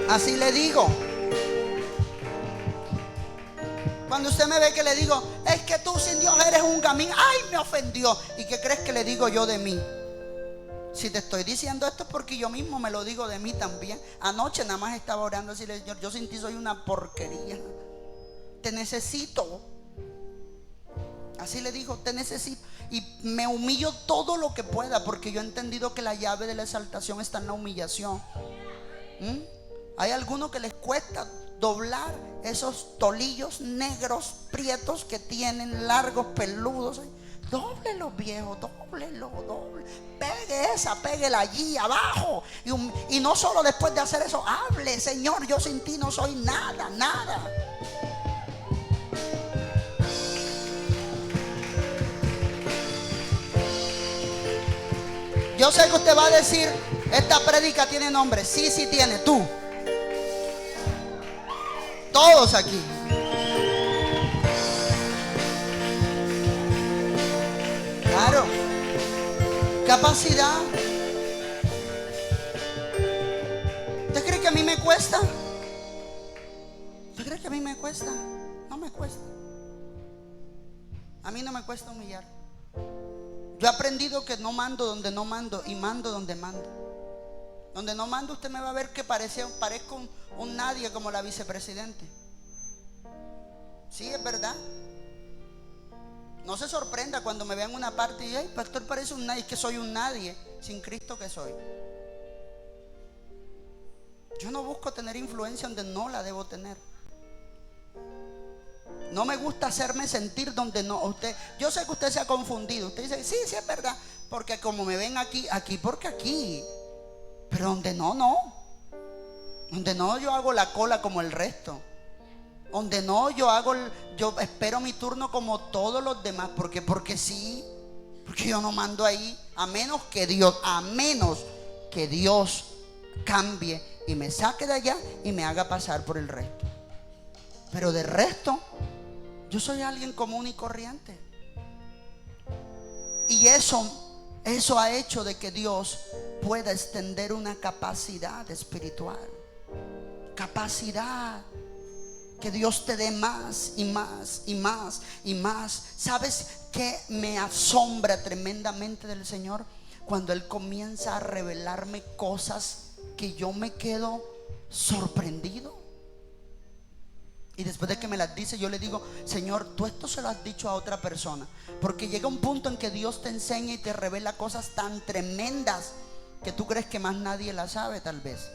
Así le digo. Cuando usted me ve que le digo: es que tú sin Dios eres un gamín. Ay, me ofendió. ¿Y qué crees que le digo yo de mí? Si te estoy diciendo esto es porque yo mismo me lo digo de mí también. Anoche nada más estaba orando así, Señor, yo sin ti soy una porquería. Te necesito. Así le dijo, te necesito. Y me humillo todo lo que pueda, porque yo he entendido que la llave de la exaltación está en la humillación. Hay algunos que les cuesta doblar esos tolillos negros, prietos que tienen, largos, peludos. Dóblelo, viejo, dóblelo. Péguela allí abajo. Y no solo después de hacer eso, hable: Señor, yo sin ti no soy nada, nada. Yo sé que usted va a decir: esta prédica tiene nombre. Sí, sí tiene, tú. Todos aquí. Claro. Capacidad. ¿Usted cree que a mí me cuesta? ¿Usted cree que a mí me cuesta? No me cuesta. A mí no me cuesta humillar. Yo he aprendido que no mando donde no mando y mando donde mando. Donde no mando, usted me va a ver que parezco un nadie, como la vicepresidente. Sí, es verdad. No se sorprenda cuando me vean en una parte y: ay, pastor, parece un nadie. Es que soy un nadie sin Cristo que soy. Yo no busco tener influencia donde no la debo tener. No me gusta hacerme sentir donde no. Yo sé que usted se ha confundido. Usted dice: sí, sí es verdad, porque como me ven aquí, porque aquí. Pero donde no, no. Donde no, yo hago la cola como el resto. Donde no, yo espero mi turno como todos los demás. Porque sí. Porque yo no mando ahí. A menos que Dios cambie y me saque de allá y me haga pasar por el resto. Pero de resto, yo soy alguien común y corriente. Y eso ha hecho de que Dios pueda extender una capacidad espiritual. Capacidad. Que Dios te dé más y más y más y más. ¿Sabes qué me asombra tremendamente del Señor? Cuando Él comienza a revelarme cosas que yo me quedo sorprendido. Y después de que me las dice, yo le digo: Señor, tú esto se lo has dicho a otra persona. Porque llega un punto en que Dios te enseña y te revela cosas tan tremendas que tú crees que más nadie las sabe, tal vez.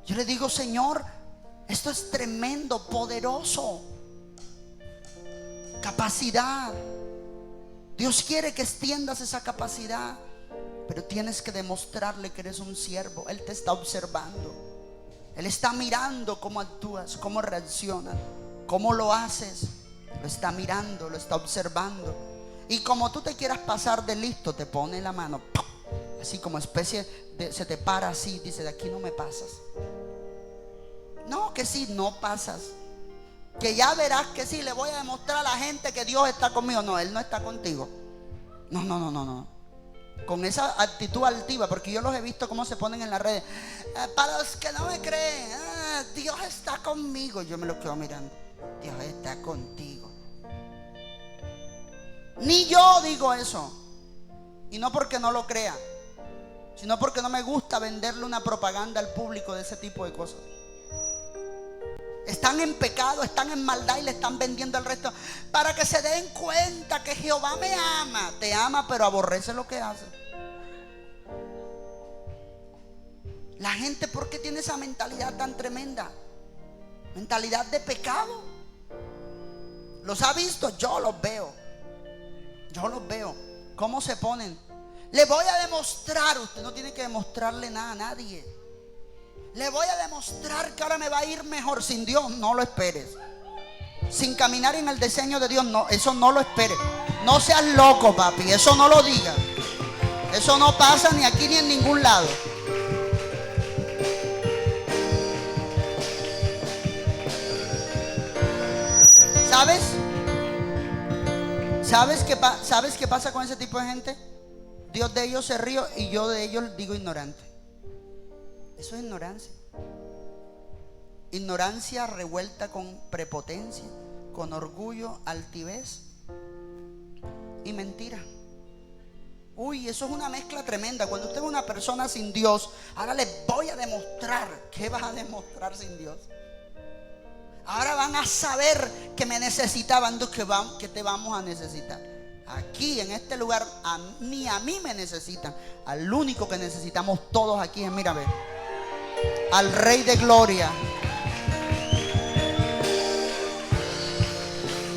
Yo le digo: Señor, esto es tremendo, poderoso. Capacidad. Dios quiere que extiendas esa capacidad, pero tienes que demostrarle que eres un siervo. Él te está observando. Él está mirando cómo actúas, cómo reaccionas, cómo lo haces. Lo está mirando, lo está observando. Y como tú te quieras pasar de listo, te pone la mano, ¡pum!, así como especie de, se te para así, dice: de aquí no me pasas. No, que sí, no pasas. Que ya verás que sí, le voy a demostrar a la gente que Dios está conmigo. No, Él no está contigo. No. Con esa actitud altiva, porque yo los he visto cómo se ponen en las redes. Para los que no me creen, Dios está conmigo. Yo me lo quedo mirando. Dios está contigo. Ni yo digo eso. Y no porque no lo crea, sino porque no me gusta venderle una propaganda al público de ese tipo de cosas. Están en pecado, están en maldad y le están vendiendo al resto para que se den cuenta que Jehová me ama. Te ama, pero aborrece lo que hace. La gente, ¿por qué tiene esa mentalidad tan tremenda? Mentalidad de pecado. ¿Los ha visto? Yo los veo. ¿Cómo se ponen? Le voy a demostrar. Usted no tiene que demostrarle nada a nadie. Le voy a demostrar que ahora me va a ir mejor. Sin Dios no lo esperes. Sin caminar en el diseño de Dios, no, eso no lo esperes. No seas loco, papi, eso no lo digas. Eso no pasa ni aquí ni en ningún lado. ¿Sabes? ¿Sabes qué pasa con ese tipo de gente? Dios de ellos se ríe y yo de ellos digo ignorante. Eso es ignorancia. Ignorancia revuelta con prepotencia, con orgullo, altivez y mentira. Uy, eso es una mezcla tremenda. Cuando usted es una persona sin Dios, ahora les voy a demostrar. ¿Qué vas a demostrar sin Dios? Ahora van a saber que me necesitaban, que te vamos a necesitar. Aquí en este lugar ni a mí me necesitan. Al único que necesitamos todos aquí es, mira, ve, al Rey de Gloria.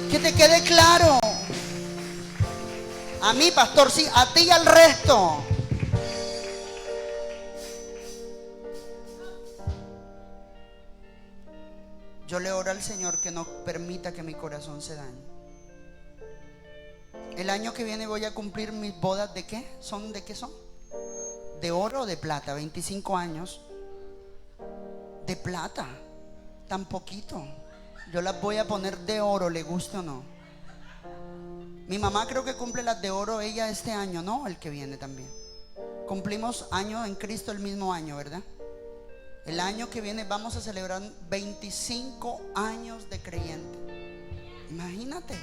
Que te quede claro. A mí, pastor, sí, a ti y al resto. Yo le oro al Señor que no permita que mi corazón se dañe. El año que viene voy a cumplir mis bodas. ¿De qué? ¿De qué son? ¿De oro o de plata? 25 años. De plata. Tan poquito. Yo las voy a poner de oro, le guste o no. Mi mamá creo que cumple las de oro ella este año, ¿no? El que viene también. Cumplimos años en Cristo el mismo año, ¿verdad? El año que viene vamos a celebrar 25 años de creyente. Imagínate.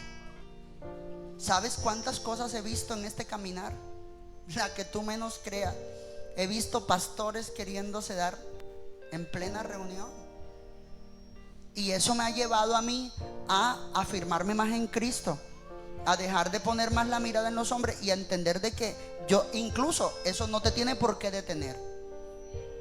¿Sabes cuántas cosas he visto en este caminar? La que tú menos creas. He visto pastores queriéndose dar en plena reunión. Y eso me ha llevado a mí a afirmarme más en Cristo, a dejar de poner más la mirada en los hombres y a entender de que yo, incluso eso no te tiene por qué detener,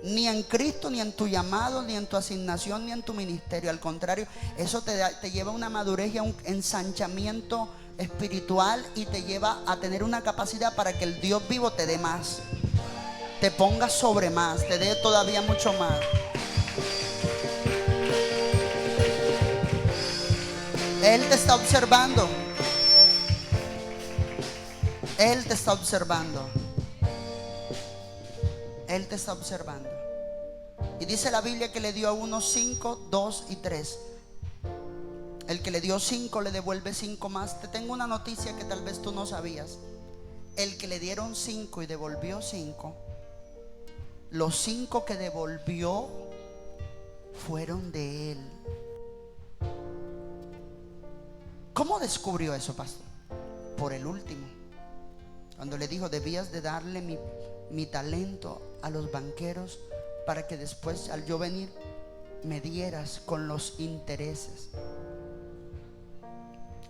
ni en Cristo, ni en tu llamado, ni en tu asignación, ni en tu ministerio. Al contrario, eso te lleva a una madurez y a un ensanchamiento espiritual, y te lleva a tener una capacidad para que el Dios vivo te dé más, te ponga sobre más, te dé todavía mucho más. Él te está observando. Él te está observando. Él te está observando. Y dice la Biblia que le dio a uno 5, 2 y 3. El que le dio 5 le devuelve 5 más. Te tengo una noticia que tal vez tú no sabías. El que le dieron 5 y devolvió 5, los 5 que devolvió fueron de él. ¿Cómo descubrió eso, pastor? Por el último. Cuando le dijo: debías de darle mi talento a los banqueros para que después, al yo venir, me dieras con los intereses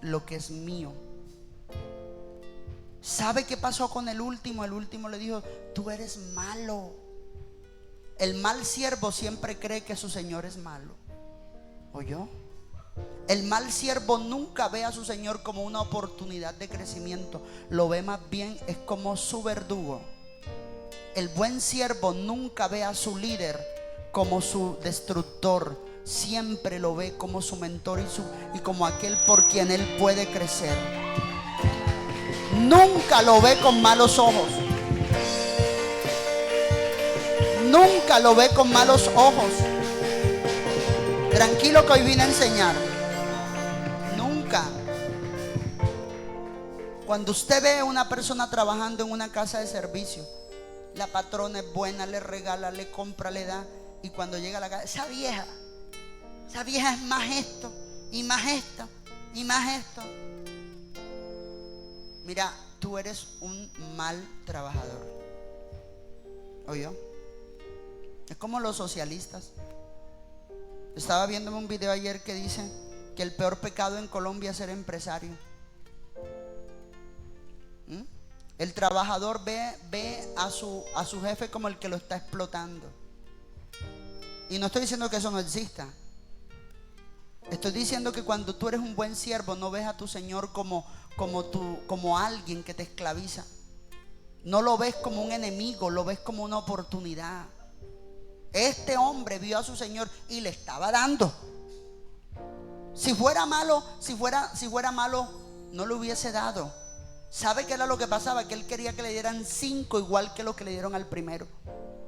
lo que es mío. ¿Sabe qué pasó con el último? El último le dijo: tú eres malo. El mal siervo siempre cree que su señor es malo. ¿Oyó? El mal siervo nunca ve a su señor como una oportunidad de crecimiento. Lo ve más bien es como su verdugo. El buen siervo nunca ve a su líder como su destructor. Siempre lo ve como su mentor y como aquel por quien él puede crecer. Nunca lo ve con malos ojos. Nunca lo ve con malos ojos. Tranquilo, que hoy vine a enseñar. Nunca. Cuando usted ve a una persona trabajando en una casa de servicio, la patrona es buena, le regala, le compra, le da, y cuando llega a la casa, esa vieja es más esto, y más esto, y más esto. Mira, tú eres un mal trabajador. ¿Oyó? Es como los socialistas. Estaba viéndome un video ayer que dice que el peor pecado en Colombia es ser empresario. El trabajador ve a su jefe como el que lo está explotando. Y no estoy diciendo que eso no exista. Estoy diciendo que cuando tú eres un buen siervo, no ves a tu Señor como alguien que te esclaviza. No lo ves como un enemigo, lo ves como una oportunidad. Este hombre vio a su Señor y le estaba dando. Si fuera malo, no le hubiese dado. ¿Sabe qué era lo que pasaba? Que él quería que le dieran 5, igual que lo que le dieron al primero.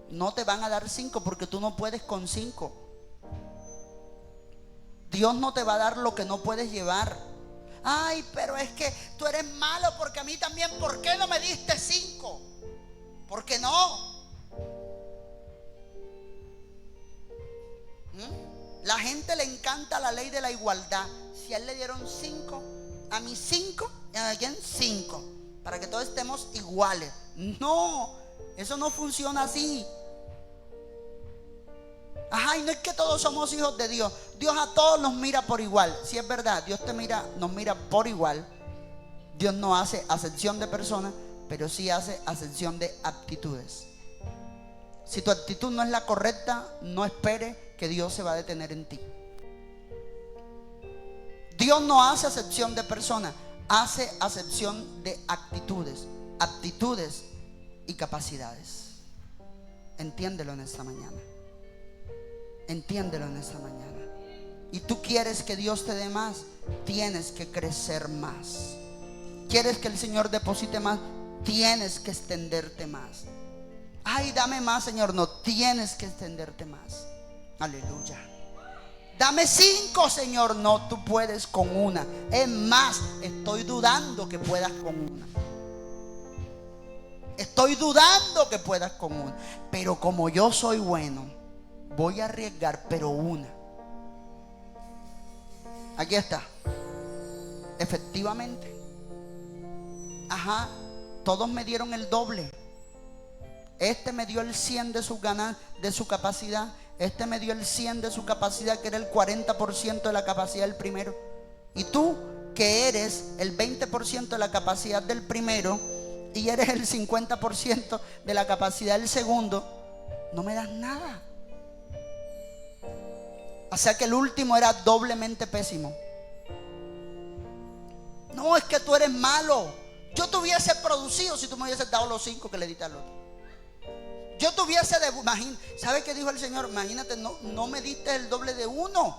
No te van a dar 5 porque tú no puedes con 5. Dios no te va a dar lo que no puedes llevar. Ay, pero es que tú eres malo porque a mí también. ¿Por qué no me diste 5? ¿Por qué no? La gente le encanta la ley de la igualdad. Si a él le dieron 5, a mí 5 y a alguien 5, para que todos estemos iguales. No, eso no funciona así. Ajá, y no es que todos somos hijos de Dios. Dios a todos nos mira por igual. Si es verdad, Dios nos mira por igual. Dios no hace acepción de personas, pero sí hace acepción de aptitudes. Si tu actitud no es la correcta, no espere que Dios se va a detener en ti. Dios no hace acepción de personas, hace acepción de actitudes, aptitudes y capacidades. Entiéndelo en esta mañana. Entiéndelo en esta mañana. Y tú quieres que Dios te dé más, tienes que crecer más. Quieres que el Señor deposite más, tienes que extenderte más. Ay, dame más, Señor. No, tienes que extenderte más. Aleluya. Dame 5, Señor. No, tú puedes con una. Es más, estoy dudando que puedas con una. Estoy dudando que puedas con una. Pero como yo soy bueno, voy a arriesgar, pero una. Aquí está. Efectivamente. Ajá. Todos me dieron el doble. Este me dio el 100 de su capacidad. Este me dio el 100 de su capacidad, que era el 40% de la capacidad del primero. Y tú, que eres el 20% de la capacidad del primero y eres el 50% de la capacidad del segundo, no me das nada. O sea que el último era doblemente pésimo. No, es que tú eres malo. Yo te hubiese producido si tú me hubieses dado los 5 que le diste al otro. Yo te hubiese ¿sabe qué dijo el Señor? Imagínate, no me diste el doble de 1.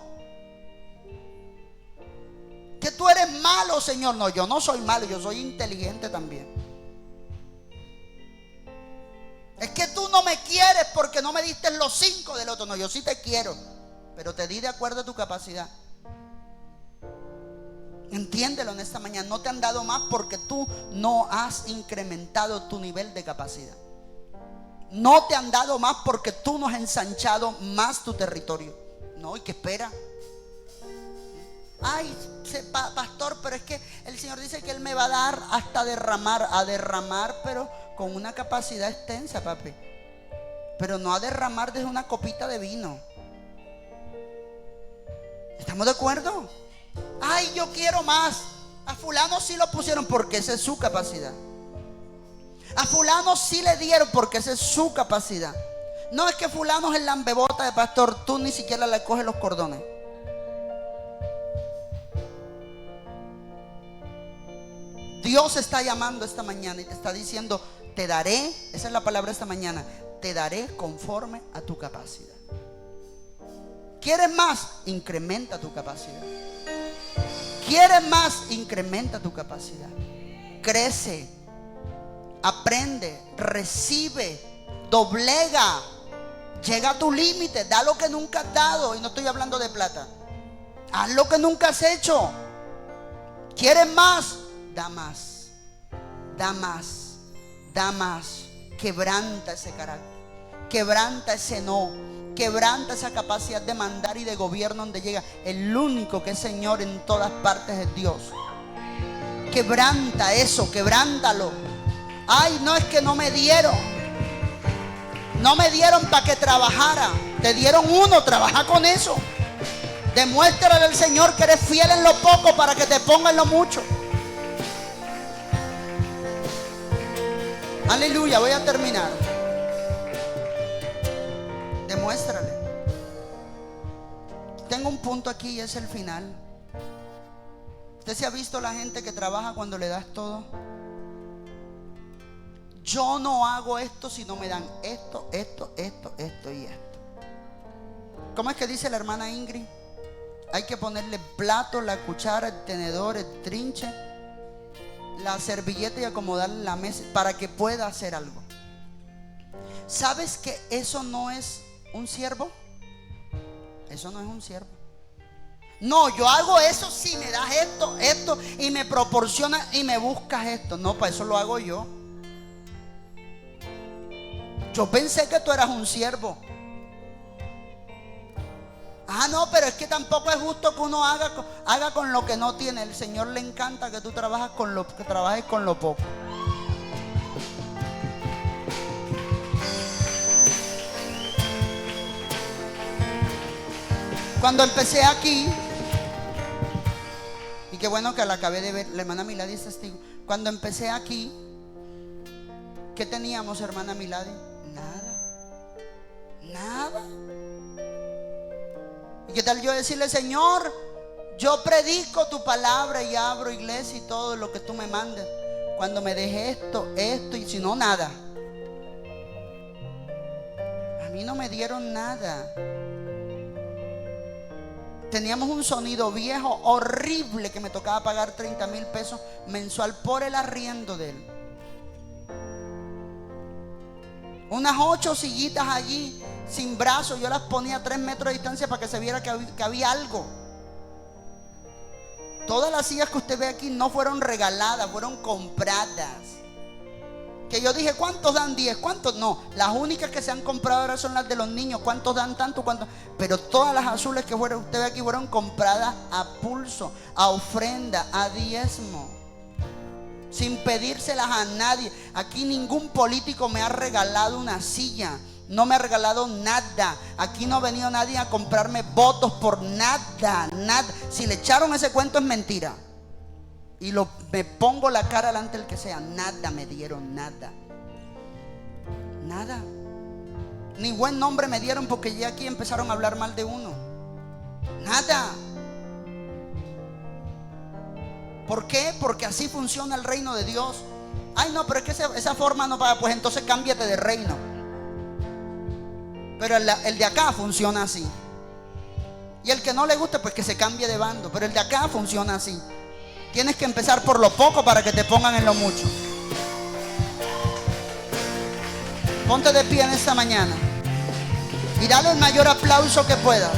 Que tú eres malo, Señor. No, yo no soy malo, yo soy inteligente también. Es que tú no me quieres porque no me diste los 5 del otro. No, yo sí te quiero, pero te di de acuerdo a tu capacidad. Entiéndelo en esta mañana. No te han dado más porque tú no has incrementado tu nivel de capacidad. No te han dado más porque tú no has ensanchado más tu territorio. No, ¿y qué espera? Ay, pastor, pero es que el Señor dice que Él me va a dar hasta derramar. A derramar, pero con una capacidad extensa, papi. Pero no a derramar desde una copita de vino. ¿Estamos de acuerdo? Ay, yo quiero más. A fulano sí lo pusieron porque esa es su capacidad. A fulano sí le dieron porque esa es su capacidad. No es que fulano es el lambebota de pastor, tú ni siquiera le coges los cordones. Dios está llamando esta mañana y te está diciendo: te daré, esa es la palabra esta mañana, te daré conforme a tu capacidad. ¿Quieres más? Incrementa tu capacidad. ¿Quieres más? Incrementa tu capacidad. Crece. Aprende, recibe, doblega, llega a tu límite, da lo que nunca has dado. Y no estoy hablando de plata. Haz lo que nunca has hecho. ¿Quieres más? Da más, da más, da más. Quebranta ese carácter, quebranta ese no, quebranta esa capacidad de mandar y de gobierno donde llega. El único que es Señor en todas partes es Dios. Quebranta eso, quebrántalo. Ay, no, es que no me dieron. No me dieron para que trabajara. Te dieron 1, trabaja con eso. Demuéstrale al Señor que eres fiel en lo poco para que te ponga en lo mucho. Aleluya, voy a terminar. Demuéstrale. Tengo un punto aquí y es el final. ¿Usted se ha visto la gente que trabaja cuando le das todo? Yo no hago esto si no me dan esto y esto. ¿Cómo es que dice la hermana Ingrid? Hay que ponerle el plato, la cuchara, el tenedor, el trinche, la servilleta y acomodarle la mesa para que pueda hacer algo. ¿Sabes que eso no es un siervo? Eso no es un siervo. No, yo hago eso si me das esto y me proporcionas y me buscas esto. No, para eso lo hago yo. Yo pensé que tú eras un siervo. Ah, no, pero es que tampoco es justo que uno haga con lo que no tiene. El Señor le encanta que tú trabajes con lo poco. Cuando empecé aquí, y qué bueno que la acabé de ver, la hermana Milady es testigo. Cuando empecé aquí, ¿qué teníamos, hermana Milady? Nada. ¿Y qué tal yo decirle, Señor, yo predico tu palabra y abro iglesia y todo lo que tú me mandes? Cuando me deje esto y si no, nada. A mí no me dieron nada. Teníamos un sonido viejo horrible que me tocaba pagar 30,000 pesos mensual por el arriendo de él. Unas 8 sillitas allí sin brazos, yo las ponía a 3 metros de distancia para que se viera que había algo. Todas las sillas que usted ve aquí no fueron regaladas, fueron compradas. Que yo dije, ¿cuántos dan 10? ¿Cuántos? No, las únicas que se han comprado ahora son las de los niños. ¿Cuántos dan tanto? ¿Cuántos? Pero todas las azules que usted ve aquí fueron compradas a pulso, a ofrenda, a diezmo, sin pedírselas a nadie. Aquí ningún político me ha regalado una silla, no me ha regalado nada. Aquí no ha venido nadie a comprarme votos por nada. Si le echaron ese cuento es mentira. Y me pongo la cara delante del que sea. Nada me dieron, nada. Ni buen nombre me dieron porque ya aquí empezaron a hablar mal de uno. Nada. ¿Por qué? Porque así funciona el reino de Dios. Ay, no, pero es que esa forma no paga. Pues entonces cámbiate de reino. Pero el de acá funciona así. Y el que no le guste, pues que se cambie de bando. Pero el de acá funciona así. Tienes que empezar por lo poco para que te pongan en lo mucho. Ponte de pie en esta mañana y dale el mayor aplauso que puedas.